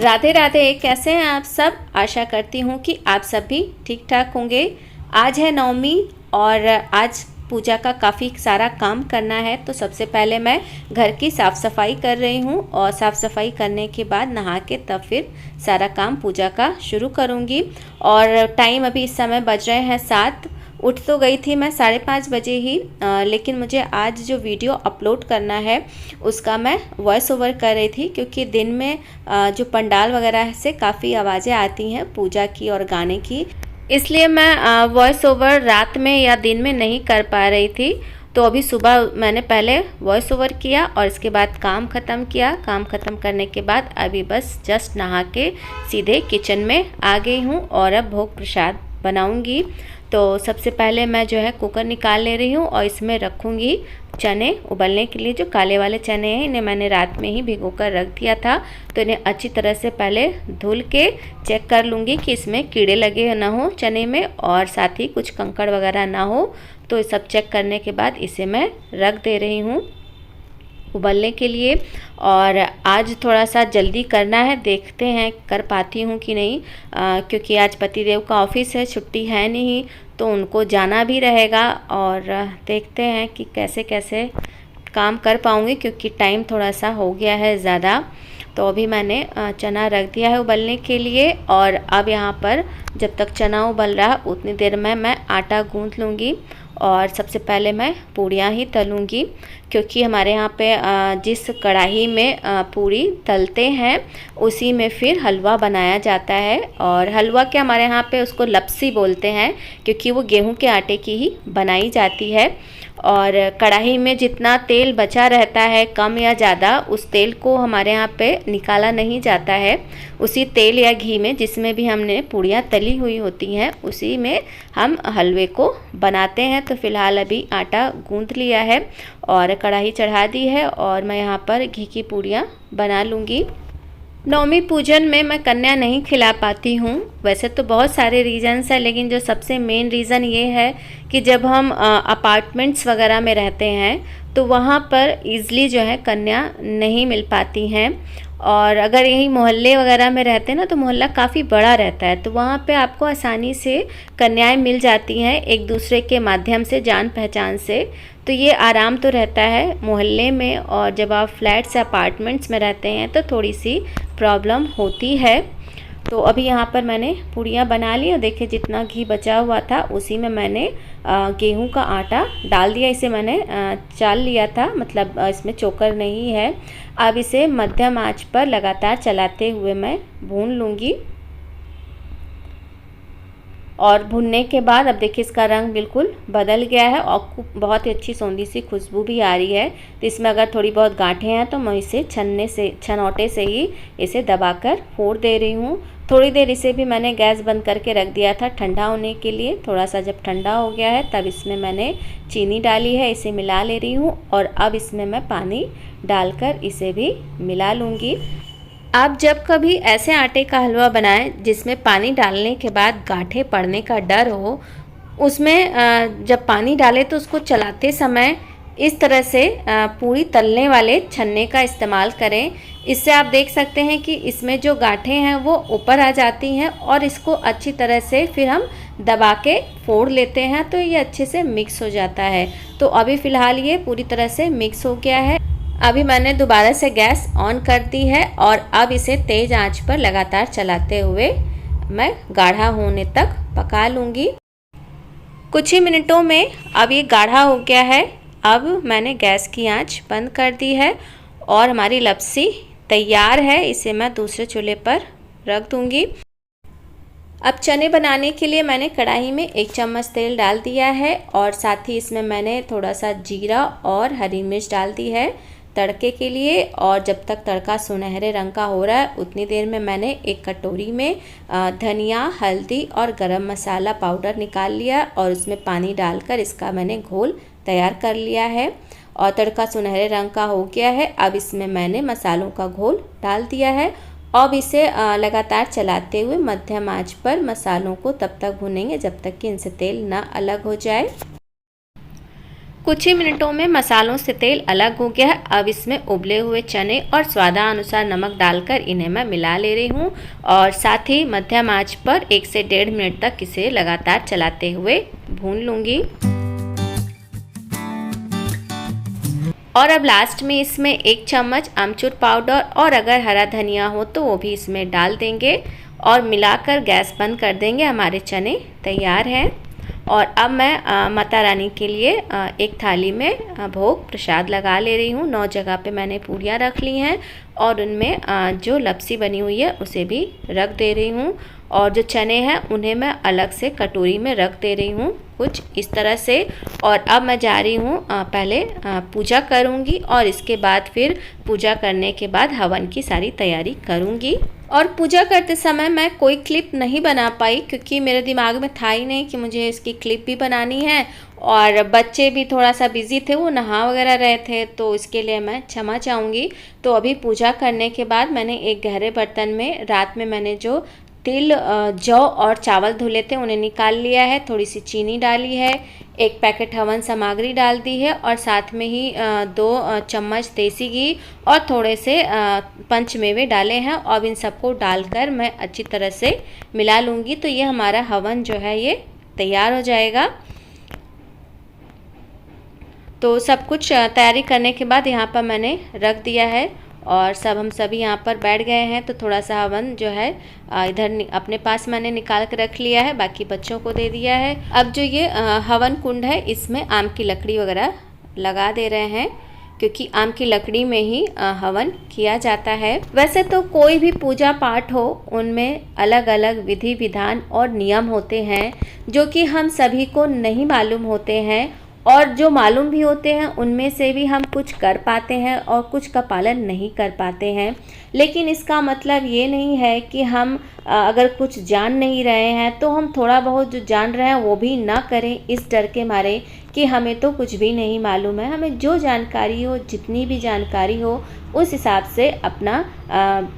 राधे राधे। कैसे हैं आप सब? आशा करती हूँ कि आप सब भी ठीक ठाक होंगे। आज है नवमी और आज पूजा का काफ़ी सारा काम करना है। तो सबसे पहले मैं घर की साफ़ सफाई कर रही हूँ और साफ़ सफाई करने के बाद नहा के तब फिर सारा काम पूजा का शुरू करूँगी। और टाइम अभी इस समय बज रहे हैं 7। उठ तो गई थी मैं 5:30 बजे ही, लेकिन मुझे आज जो वीडियो अपलोड करना है उसका मैं वॉइस ओवर कर रही थी, क्योंकि दिन में जो पंडाल वगैरह से काफ़ी आवाज़ें आती हैं पूजा की और गाने की, इसलिए मैं वॉइस ओवर रात में या दिन में नहीं कर पा रही थी। तो अभी सुबह मैंने पहले वॉइस ओवर किया और इसके बाद काम ख़त्म किया। काम ख़त्म करने के बाद अभी बस जस्ट नहा के सीधे किचन में आ गई हूँ और अब भोग प्रसाद बनाऊँगी। तो सबसे पहले मैं जो है कुकर निकाल ले रही हूँ और इसमें रखूँगी चने उबलने के लिए। जो काले वाले चने हैं इन्हें मैंने रात में ही भिगो कर रख दिया था। तो इन्हें अच्छी तरह से पहले धुल के चेक कर लूँगी कि इसमें कीड़े लगे ना हो चने में, और साथ ही कुछ कंकड़ वगैरह ना हो। तो ये सब चेक करने के बाद इसे मैं रख दे रही हूँ उबलने के लिए। और आज थोड़ा सा जल्दी करना है, देखते हैं कर पाती हूँ कि नहीं, क्योंकि आज पतिदेव का ऑफिस है, छुट्टी है नहीं, तो उनको जाना भी रहेगा। और देखते हैं कि कैसे कैसे काम कर पाऊँगी, क्योंकि टाइम थोड़ा सा हो गया है ज़्यादा। तो अभी मैंने चना रख दिया है उबलने के लिए। और अब यहाँ पर जब तक चना उबल रहा उतनी देर में मैं आटा गूँथ लूँगी। और सबसे पहले मैं पूड़ियाँ ही तलूँगी, क्योंकि हमारे यहाँ पे जिस कढ़ाई में पूड़ी तलते हैं उसी में फिर हलवा बनाया जाता है। और हलवा के हमारे यहाँ पे उसको लपसी बोलते हैं, क्योंकि वो गेहूं के आटे की ही बनाई जाती है। और कढ़ाई में जितना तेल बचा रहता है कम या ज़्यादा, उस तेल को हमारे यहाँ पे निकाला नहीं जाता है। उसी तेल या घी में जिसमें भी हमने पूड़ियाँ तली हुई होती हैं उसी में हम हलवे को बनाते हैं। तो फ़िलहाल अभी आटा गूँथ लिया है और कढ़ाई चढ़ा दी है और मैं यहाँ पर घी की पूड़ियाँ बना लूँगी। नवमी पूजन में मैं कन्या नहीं खिला पाती हूँ। वैसे तो बहुत सारे रीज़न्स हैं, लेकिन जो सबसे मेन रीज़न ये है कि जब हम अपार्टमेंट्स वगैरह में रहते हैं तो वहाँ पर ईज़िली जो है कन्या नहीं मिल पाती हैं। और अगर यही मोहल्ले वगैरह में रहते हैं ना, तो मोहल्ला काफ़ी बड़ा रहता है, तो वहाँ पे आपको आसानी से कन्याएं मिल जाती हैं एक दूसरे के माध्यम से, जान पहचान से। तो ये आराम तो रहता है मोहल्ले में। और जब आप फ्लैट्स या अपार्टमेंट्स में रहते हैं तो थोड़ी सी प्रॉब्लम होती है। तो अभी यहाँ पर मैंने पूड़ियाँ बना ली और देखिए जितना घी बचा हुआ था उसी में मैंने गेहूं का आटा डाल दिया। इसे मैंने चाल लिया था, मतलब इसमें चोकर नहीं है। अब इसे मध्यम आंच पर लगातार चलाते हुए मैं भून लूँगी। और भुनने के बाद अब देखिए इसका रंग बिल्कुल बदल गया है और बहुत ही अच्छी सौंधी सी खुशबू भी आ रही है। तो इसमें अगर थोड़ी बहुत गांठें हैं तो मैं इसे छनौटे से ही इसे दबाकर फोड़ दे रही हूँ। थोड़ी देर इसे भी मैंने गैस बंद करके रख दिया था ठंडा होने के लिए। थोड़ा सा जब ठंडा हो गया है तब इसमें मैंने चीनी डाली है, इसे मिला ले रही हूँ। और अब इसमें मैं पानी डालकर इसे भी मिला लूँगी। आप जब कभी ऐसे आटे का हलवा बनाएं जिसमें पानी डालने के बाद गांठें पड़ने का डर हो, उसमें जब पानी डालें तो उसको चलाते समय इस तरह से पूरी तलने वाले छन्ने का इस्तेमाल करें। इससे आप देख सकते हैं कि इसमें जो गांठें हैं वो ऊपर आ जाती हैं और इसको अच्छी तरह से फिर हम दबा के फोड़ लेते हैं तो ये अच्छे से मिक्स हो जाता है। तो अभी फ़िलहाल ये पूरी तरह से मिक्स हो गया है। अभी मैंने दोबारा से गैस ऑन कर दी है और अब इसे तेज़ आंच पर लगातार चलाते हुए मैं गाढ़ा होने तक पका लूँगी। कुछ ही मिनटों में अब ये गाढ़ा हो गया है। अब मैंने गैस की आंच बंद कर दी है और हमारी लपसी तैयार है। इसे मैं दूसरे चूल्हे पर रख दूँगी। अब चने बनाने के लिए मैंने कढ़ाई में 1 चम्मच तेल डाल दिया है और साथ ही इसमें मैंने थोड़ा सा जीरा और हरी मिर्च डाल दी है तड़के के लिए। और जब तक तड़का सुनहरे रंग का हो रहा है उतनी देर में मैंने एक कटोरी में धनिया, हल्दी और गरम मसाला पाउडर निकाल लिया और उसमें पानी डालकर इसका मैंने घोल तैयार कर लिया है। और तड़का सुनहरे रंग का हो गया है। अब इसमें मैंने मसालों का घोल डाल दिया है। अब इसे लगातार चलाते हुए मध्यम आंच पर मसालों को तब तक भूनेंगे जब तक कि इनसे तेल ना अलग हो जाए। कुछ ही मिनटों में मसालों से तेल अलग हो गया है। अब इसमें उबले हुए चने और स्वादानुसार नमक डालकर इन्हें मैं मिला ले रही हूँ और साथ ही मध्यम आंच पर 1 से 1.5 मिनट तक इसे लगातार चलाते हुए भून लूँगी। और अब लास्ट में इसमें 1 चम्मच अमचूर पाउडर और अगर हरा धनिया हो तो वो भी इसमें डाल देंगे और मिलाकर गैस बंद कर देंगे। हमारे चने तैयार हैं। और अब मैं माता रानी के लिए एक थाली में भोग प्रसाद लगा ले रही हूँ। 9 जगह पे मैंने पूरियाँ रख ली हैं और उनमें जो लपसी बनी हुई है उसे भी रख दे रही हूँ और जो चने हैं उन्हें मैं अलग से कटोरी में रख दे रही हूँ कुछ इस तरह से। और अब मैं जा रही हूँ पहले पूजा करूँगी और इसके बाद फिर पूजा करने के बाद हवन की सारी तैयारी करूँगी। और पूजा करते समय मैं कोई क्लिप नहीं बना पाई क्योंकि मेरे दिमाग में था ही नहीं कि मुझे इसकी क्लिप भी बनानी है और बच्चे भी थोड़ा सा बिज़ी थे, वो नहा वगैरह रहे थे, तो इसके लिए मैं क्षमा चाहूँगी। तो अभी पूजा करने के बाद मैंने एक गहरे बर्तन में रात में मैंने जो तिल जौ और चावल धुले थे उन्हें निकाल लिया है, थोड़ी सी चीनी डाली है, 1 पैकेट हवन सामग्री डाल दी है और साथ में ही 2 चम्मच देसी घी और थोड़े से पंचमेवे डाले हैं। अब इन सबको डालकर मैं अच्छी तरह से मिला लूँगी। तो ये हमारा हवन जो है ये तैयार हो जाएगा। तो सब कुछ तैयारी करने के बाद यहाँ पर मैंने रख दिया है और हम सभी यहाँ पर बैठ गए हैं। तो थोड़ा सा हवन जो है इधर अपने पास मैंने निकाल कर रख लिया है, बाकी बच्चों को दे दिया है। अब जो ये हवन कुंड है इसमें आम की लकड़ी वगैरह लगा दे रहे हैं क्योंकि आम की लकड़ी में ही हवन किया जाता है। वैसे तो कोई भी पूजा पाठ हो उनमें अलग अलग विधि विधान और नियम होते हैं जो कि हम सभी को नहीं मालूम होते हैं और जो मालूम भी होते हैं उनमें से भी हम कुछ कर पाते हैं और कुछ का पालन नहीं कर पाते हैं। लेकिन इसका मतलब ये नहीं है कि हम अगर कुछ जान नहीं रहे हैं तो हम थोड़ा बहुत जो जान रहे हैं वो भी ना करें इस डर के मारे कि हमें तो कुछ भी नहीं मालूम है। हमें जो जानकारी हो, जितनी भी जानकारी हो, उस हिसाब से अपना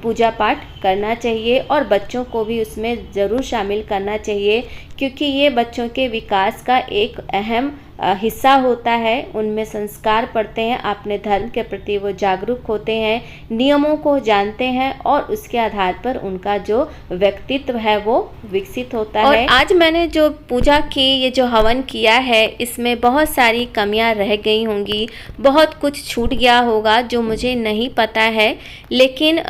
पूजा पाठ करना चाहिए और बच्चों को भी उसमें ज़रूर शामिल करना चाहिए क्योंकि ये बच्चों के विकास का एक अहम हिस्सा होता है। उनमें संस्कार पड़ते हैं, अपने धर्म के प्रति वो जागरूक होते हैं, नियमों को जानते हैं और उसके आधार पर उनका जो व्यक्तित्व है वो विकसित होता है। और आज मैंने जो पूजा की, ये जो हवन किया है, इसमें बहुत सारी कमियां रह गई होंगी, बहुत कुछ छूट गया होगा जो मुझे नहीं पता है। लेकिन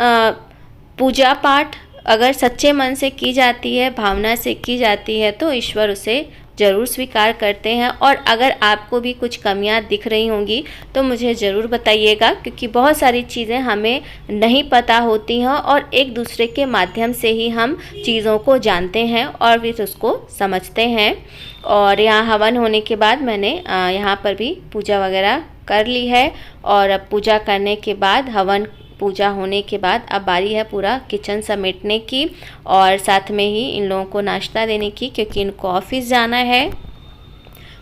पूजा पाठ अगर सच्चे मन से की जाती है, भावना से की जाती है तो ईश्वर उसे ज़रूर स्वीकार करते हैं। और अगर आपको भी कुछ कमियां दिख रही होंगी तो मुझे ज़रूर बताइएगा क्योंकि बहुत सारी चीज़ें हमें नहीं पता होती हैं और एक दूसरे के माध्यम से ही हम चीज़ों को जानते हैं और फिर उसको समझते हैं। और यहाँ हवन होने के बाद मैंने यहाँ पर भी पूजा वगैरह कर ली है और अब पूजा करने के बाद, हवन पूजा होने के बाद अब बारी है पूरा किचन समेटने की और साथ में ही इन लोगों को नाश्ता देने की क्योंकि इनको ऑफिस जाना है।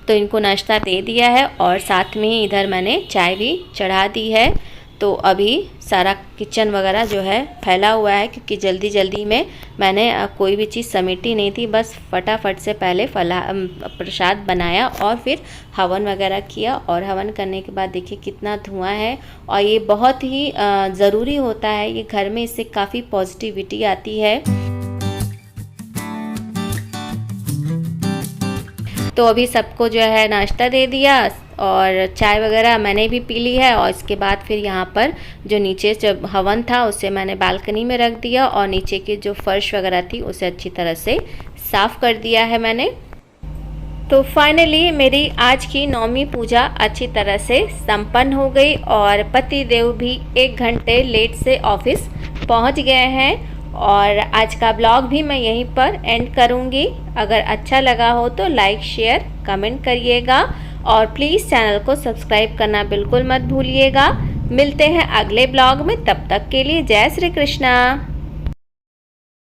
तो इनको नाश्ता दे दिया है और साथ में ही इधर मैंने चाय भी चढ़ा दी है। तो अभी सारा किचन वगैरह जो है फैला हुआ है क्योंकि जल्दी जल्दी में मैंने कोई भी चीज़ समेटी नहीं थी, बस फटाफट से पहले प्रसाद बनाया और फिर हवन वगैरह किया। और हवन करने के बाद देखिए कितना धुआं है और ये बहुत ही ज़रूरी होता है ये घर में, इससे काफ़ी पॉजिटिविटी आती है। तो अभी सबको जो है नाश्ता दे दिया और चाय वगैरह मैंने भी पी ली है और इसके बाद फिर यहाँ पर जो नीचे जब हवन था उसे मैंने बालकनी में रख दिया और नीचे की जो फर्श वगैरह थी उसे अच्छी तरह से साफ़ कर दिया है मैंने। तो फाइनली मेरी आज की नौमी पूजा अच्छी तरह से संपन्न हो गई और पति देव भी 1 घंटे लेट से ऑफिस पहुँच गए हैं। और आज का ब्लॉग भी मैं यहीं पर एंड करूँगी। अगर अच्छा लगा हो तो लाइक, शेयर, कमेंट करिएगा और प्लीज़ चैनल को सब्सक्राइब करना बिल्कुल मत भूलिएगा। मिलते हैं अगले ब्लॉग में, तब तक के लिए जय श्री कृष्णा।